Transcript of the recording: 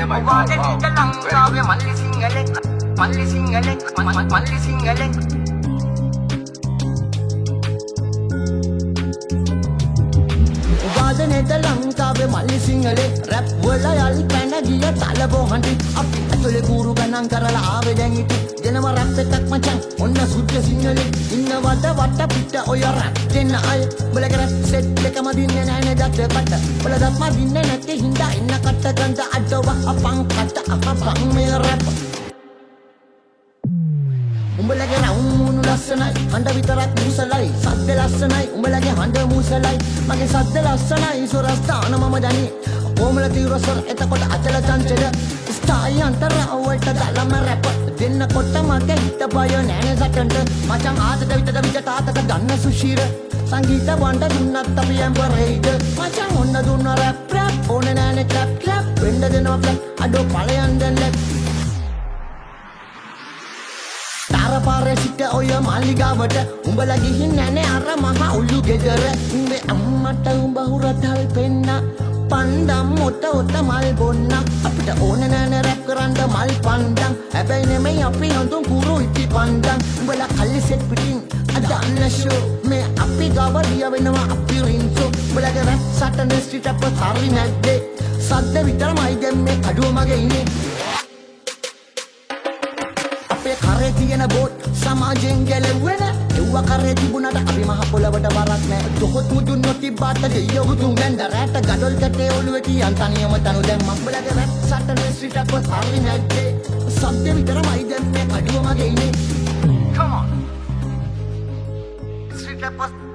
වාගේ නිත ලංකාවේ මල්ලි සිංහලෙක් මල්ලි සිංහලෙක් මල්ලි සිංහලෙක් වාදනේට ලංකාවේ මල්ලි සිංහලෙක් රැප් වල යල් පැන ගිය තලබෝ හඬි අපි ඇතුලේ කූරු ගණන් කරලා ආවේ දැන් ඉති දෙනව රැප් එකක් මචං ඔන්න සුද්ධ සිංහලෙක් ඉන්නවද වට පිට ඔය රැප් දෙන්න අය බලක රැප් සෙට් එකම දින්නේ නැහැ නේද කට බල දත්ම දින්නේ නැති හින්දා ඉන්න කට ගඳ අඩව අපං කට අපං මේ රැප් උඹලගේ රවුමුණු ලස්සනයි හඬ විතරක් මුසලයි සද්ද ලස්සනයි උඹලගේ හඬ මුසලයි මගේ සද්ද ලස්සනයි සොරස්ථාන මම දනි කොමල තිරසර එතකොට අචල චංචල ස්ථායි අන්තර අවල්ට දලම රැප දෙන්නකොට මගේ හිත බය නෑනේ සටන්ට මචං ආතක විතක විත තාතක ගන්න සුශීර සංගීත වණ්ඩ දුන්නත් අපි ඇම්බරේද මචං ඔන්න දුන්න රැප් රැප් ඕනේ නෑනේ ක්ලැප් ක්ලැප් වෙන්න දෙනවා ෆ්ලැප් අඩෝ ඵලයන් දැන් ලැප් පාරේ සිට ඔය මාලිගාවට උඹලා ගිහින් නැනේ අර මහා උළු ගෙදර උඹේ අම්මට උඹ හුරතල් පෙන්න පණ්ඩම් ඔත ඔත මල් බොන්න අපිට ඕන නෑනේ රැප් කරන්න මල් පණ්ඩම් හැබැයි නෙමෙයි අපි හඳුන් කුරු ඉති පණ්ඩම් උඹලා කල්ලි සෙට් පිටින් අදන්න ෂෝ මේ අපි ගාව ලිය වෙනවා අපි රින්සෝ උඹලගේ රැප් සටන ස්ට්‍රීට් අප හරි නැද්දේ සද්ද විතරමයි දෙන්නේ අඩුව මගේ ඉන්නේ කරේ තියෙන බෝට් සමාජයෙන් ගැලවෙන එව්ව කරේ තිබුණාට අපි මහ පොළවට වරක් නෑ දොහොත් මුදුන් නොතිබ්බාට දෙයියෝ තුන් වැන්ද රැට ගඩොල් කැටේ ඔළුවේ තියන් තනියම තනු දැන් මම්බලගේ රැප් සටන ස්ට්‍රීට් අප හරි නැද්දේ සද්ද විතරමයි දැන්නේ අඩුව මගේ ඉන්නේ come on street rap